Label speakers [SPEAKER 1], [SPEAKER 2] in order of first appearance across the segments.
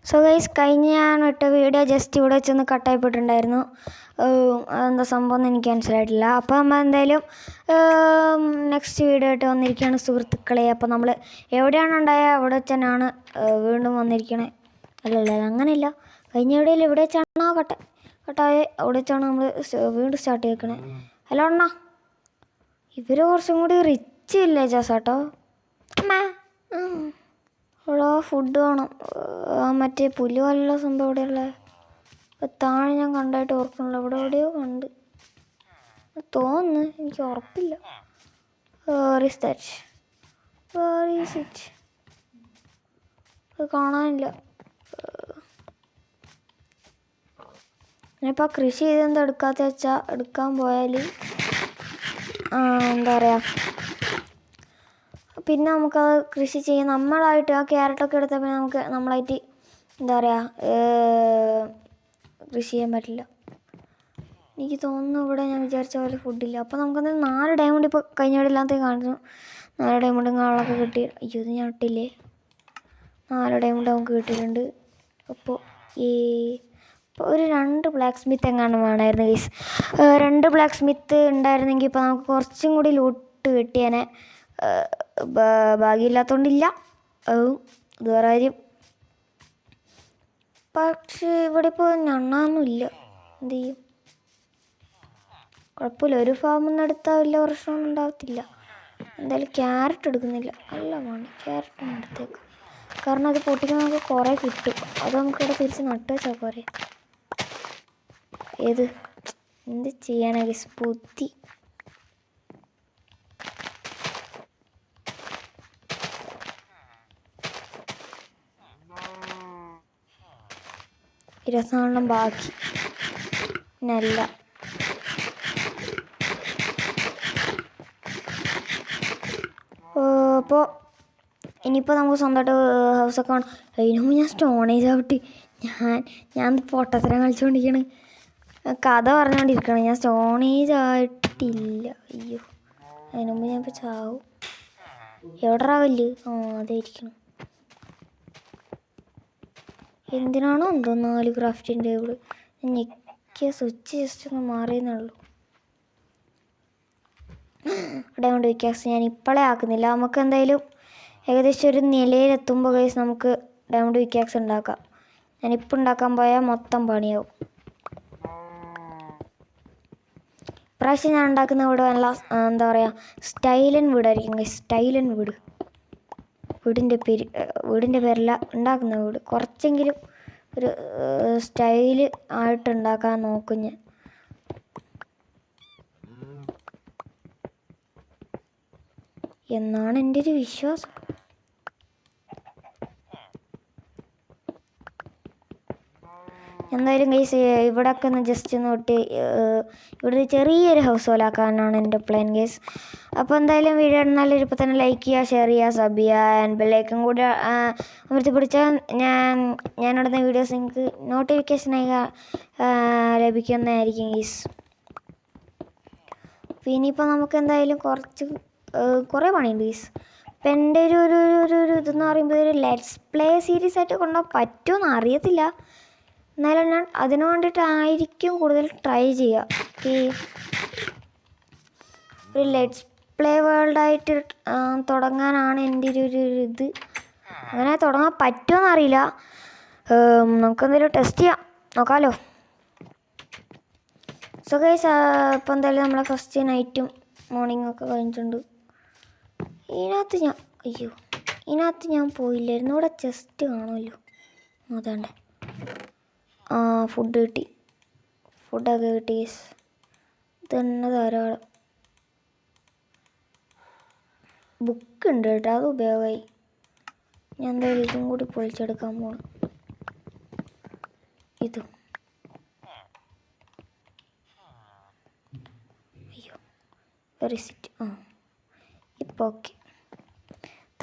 [SPEAKER 1] So guys, കഴിഞ്ഞ ഞാൻ ഇട്ട വീഡിയോ ജസ്റ്റ് ഇവിടെ വെച്ചൊന്ന് കട്ടായിപ്പോയിട്ടുണ്ടായിരുന്നു. എന്താ സംഭവം എന്ന് എനിക്ക് മനസ്സിലായിട്ടില്ല. അപ്പോൾ നമ്മൾ എന്തായാലും നെക്സ്റ്റ് വീഡിയോ ആയിട്ട് വന്നിരിക്കുകയാണ് സുഹൃത്തുക്കളെ. അപ്പോൾ നമ്മൾ എവിടെയാണ് ഉണ്ടായത് അവിടെ വെച്ച് തന്നെയാണ് വീണ്ടും വന്നിരിക്കണേ. അല്ലല്ല, അങ്ങനെയില്ല, കഴിഞ്ഞ വീഡിയോയിൽ ഇവിടെ വെച്ചാണോ കട്ടായി അവിടെ വെച്ചാണ് നമ്മൾ വീണ്ടും സ്റ്റാർട്ട് ചെയ്തേക്കണേ. ഹലോ അണ്ണാ, ഇവർ കുറച്ചും കൂടി റിച്ച് വില്ലേജാസ് കേട്ടോ. ഇവിടെ ഫുഡ് വേണം. മറ്റേ പുല്ല് പോലുള്ള സംഭവം എവിടെയുള്ള താഴെ ഞാൻ കണ്ടായിട്ട് ഓർക്കണല്ലോ. ഇവിടെ എവിടെയോ കണ്ട് തോന്നുന്നു, എനിക്ക് ഉറപ്പില്ല. അത് കാണാനില്ല. ഞാനിപ്പോൾ കൃഷി ചെയ്തെന്താ എടുക്കാത്ത വെച്ചാൽ എടുക്കാൻ പോയാൽ എന്താ പറയുക, പിന്നെ നമുക്കത് കൃഷി ചെയ്യാൻ നമ്മളായിട്ട് ആ ക്യാരറ്റൊക്കെ എടുത്താൽ പിന്നെ നമുക്ക് നമ്മളായിട്ട് എന്താ പറയുക കൃഷി ചെയ്യാൻ പറ്റില്ല. എനിക്ക് തോന്നുന്നു ഇവിടെ ഞാൻ വിചാരിച്ച പോലെ ഫുഡില്ല. അപ്പോൾ നമുക്കെന്തായാലും 4 ഡയമണ്ട് ഇപ്പോൾ കഴിഞ്ഞ വീടില്ലാത്ത കാണിച്ചു. 4 ഡയമണ്ട് ആളൊക്കെ കിട്ടി. അയ്യോ, ഇത് ഞാൻ ഇട്ടില്ലേ. 4 ഡയമണ്ട് നമുക്ക് കിട്ടിയിട്ടുണ്ട്. അപ്പോൾ ഒരു 2 ബ്ലാക്ക് സ്മിത്ത് എങ്ങാനും വേണമായിരുന്നു ഗൈസ്. 2 ബ്ലാക്ക് സ്മിത്ത് ഉണ്ടായിരുന്നെങ്കിൽ ഇപ്പോൾ നമുക്ക് കുറച്ചും കൂടി ലൂട്ട് കിട്ടിയേനെ. ഭാഗ്യമില്ലാത്തതുകൊണ്ടില്ല, ഇത് വേറെ കാര്യം. പക്ഷേ ഇവിടെ ഇപ്പോൾ ഞണ്ണാനൊന്നുമില്ല, എന്ത് ചെയ്യും? കുഴപ്പമില്ല, ഒരു ഫാമിൽ നിന്ന് എടുത്താൽ വലിയ പ്രശ്നമൊന്നും ഉണ്ടാകത്തില്ല. എന്തായാലും ക്യാരറ്റ് എടുക്കുന്നില്ല. അല്ല വേണം, ക്യാരറ്റ് എടുത്തേക്കും. കാരണം അത് പൊട്ടിക്കുമ്പോൾ നമുക്ക് കുറേ കിട്ടും. അത് നമുക്കിവിടെ തിരിച്ച് നട്ട് വെച്ചാൽ പോരെ. എന്ത് ചെയ്യാനാ ഗൈസ്, പൊത്തി. ഇരുപത്തിനാലെണ്ണം ബാക്കി നല്ല. അപ്പോൾ ഇനിയിപ്പോൾ നമുക്ക് സ്വന്തമായിട്ട് ഹൗസൊക്കെ വേണം. അതിനുമ്പോൾ ഞാൻ സ്റ്റോണേജ് ആവട്ടെ. ഞാൻ പൊട്ടത്തരം കളിച്ചുകൊണ്ടിരിക്കുകയാണ്, കഥ പറഞ്ഞുകൊണ്ടിരിക്കുകയാണ്. ഞാൻ സ്റ്റോണേജ് ആയിട്ടില്ല. അയ്യോ, അതിനുമുമ്പ് ഞാൻ ഇപ്പോൾ ചാവും. എവിടെ ആവില്ല? അതായിരിക്കണം. എന്തിനാണോ എന്തോ 4 ക്രാഫ്റ്റിംഗ് ടേബിൾ ഞെക്കിയ സ്വിച്ച് ജസ്റ്റ് ഒന്ന് മാറിയെന്നുള്ളൂ. ഡയമണ്ട് വിക്കാക്സ് ഞാൻ ഇപ്പോഴേ ആക്കുന്നില്ല. നമുക്ക് എന്തായാലും ഏകദേശം ഒരു നിലയിലെത്തുമ്പോൾ ഗൈസ് നമുക്ക് ഡയമണ്ട് വിക്കാക്സ് ഉണ്ടാക്കാം. ഞാനിപ്പോൾ ഉണ്ടാക്കാൻ പോയാൽ മൊത്തം പണിയാവും. ഇപ്രാവശ്യം ഞാൻ ഉണ്ടാക്കുന്ന വീട് നല്ല എന്താ പറയുക, സ്റ്റൈലൻ വീടായിരിക്കും ഗൈസ്. സ്റ്റൈലൻ വീട്. വീടിൻ്റെ പേരല്ല, ഉണ്ടാക്കുന്ന വീട് കുറച്ചെങ്കിലും ഒരു സ്റ്റൈല് ആയിട്ട് ഉണ്ടാക്കാൻ നോക്കും ഞാൻ. എന്നാണ് എൻ്റെ ഒരു വിശ്വാസം. എന്തായാലും ഗൈസ് ഇവിടെയൊക്കെ ഒന്ന് ജസ്റ്റ് ഒന്ന് തൊട്ട് ഇവിടെ ചെറിയൊരു ഹൗസ് പോലാക്കാനാണ് എൻ്റെ പ്ലാൻ ഗൈസ്. അപ്പോൾ എന്തായാലും വീഡിയോ നല്ലൊരു ഇപ്പോൾ തന്നെ ലൈക്ക് ചെയ്യുക, ഷെയർ ചെയ്യുക, സബ് ചെയ്യുക, ആൻഡ് ബെല്ലൈക്കൺ കൂടി അമർത്തി പിടിച്ചാൽ ഞാനിടുന്ന വീഡിയോസ് നിങ്ങൾക്ക് നോട്ടിഫിക്കേഷനായി ലഭിക്കുന്നതായിരിക്കും ഗൈസ്. അപ്പോൾ ഇനിയിപ്പോൾ നമുക്ക് എന്തായാലും കുറേ പണിയുണ്ട് ഗൈസ്. ഇപ്പം എൻ്റെ ഒരു ഇതെന്ന് പറയുമ്പോൾ ഒരു ലെറ്റ്സ് പ്ലേ സീരീസ് ആയിട്ട് കൊണ്ടുപോകാൻ പറ്റുമെന്ന് അറിയത്തില്ല. എന്നാലും ഞാൻ അതിനു വേണ്ടിയിട്ടായിരിക്കും കൂടുതൽ ട്രൈ ചെയ്യുക. ഒരു ലെറ്റ്സ് പ്ലേ വേൾഡായിട്ട് തുടങ്ങാനാണ് എൻ്റെ ഒരു ഇത്. അങ്ങനെ തുടങ്ങാൻ പറ്റുമെന്ന് അറിയില്ല. നമുക്കെന്തെങ്കിലും ടെസ്റ്റ് ചെയ്യാം, നോക്കാമല്ലോ. സോ ഗൈസ്, ഇപ്പോൾ എന്തായാലും നമ്മളെ ഫസ്റ്റ് നൈറ്റും മോർണിംഗും ഒക്കെ കഴിഞ്ഞിട്ടുണ്ട്. ഇതിനകത്ത് ഞാൻ പോയില്ലായിരുന്നു. ഇവിടെ ചെസ്റ്റ് കാണുമല്ലോ, അതാണ്ട്. ഫുഡൊക്കെ കിട്ടി ഗൈസ്. ഇതന്നെ ധാരാളം. ബുക്ക് ഉണ്ട് കേട്ടോ, അത് ഉപയോഗമായി. ഞാൻ എന്തായാലും ഇതും കൂടി പൊളിച്ചെടുക്കാൻ പോകണം. ഇതും റിസിറ്റ് ഇപ്പോൾ ഓക്കെ.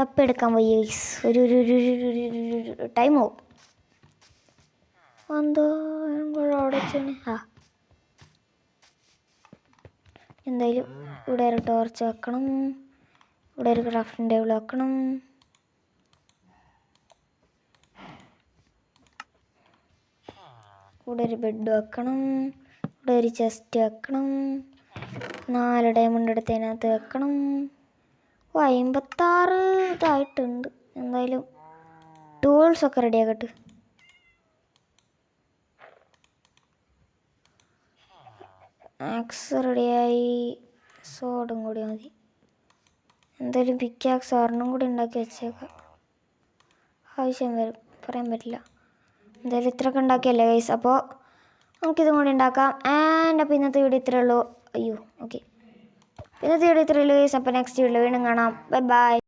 [SPEAKER 1] തപ്പെടുക്കാൻ പോയി ഗൈസ്. ഒരു ടൈം ആവും. എന്തോ അവിടെ വെച്ചാണ്. എന്തായാലും ഇവിടെ ഒരു ടോർച്ച് വെക്കണം. ഇവിടെ ഒരു ക്രാഫ്റ്റിംഗ് ടേബിൾ വെക്കണം. ഇവിടെ ഒരു ബെഡ് വെക്കണം. ഇവിടെ ഒരു ചെസ്റ്റ് വെക്കണം. 4 ഡയമണ്ട് എടുത്തതിനകത്ത് വെക്കണം. 56 ഇതായിട്ടുണ്ട്. എന്തായാലും ടൂൾസൊക്കെ റെഡിയാക്കട്ടെ. ആക്സ് റെഡിയായി. സോഡും കൂടി മതി. എന്തായാലും പിക്കാക്സ് ഒരെണ്ണം കൂടി ഉണ്ടാക്കി വെച്ചേക്കാം. ആവശ്യം വരും, പറയാൻ പറ്റില്ല. എന്തായാലും ഇത്രയൊക്കെ ഉണ്ടാക്കിയല്ലേ ഗൈസ്. അപ്പോൾ നമുക്കിതും കൂടി ഉണ്ടാക്കാം. അപ്പോൾ ഇന്നത്തെ വീഡിയോ ഇത്രയേ ഉള്ളൂ. ഓക്കെ, ഇന്നത്തെ വീഡിയോ ഇത്രയേ ഉള്ളൂ ഗൈസ്. അപ്പോൾ നെക്സ്റ്റ് വീഡിയോ വീണ്ടും കാണാം. Bye bye.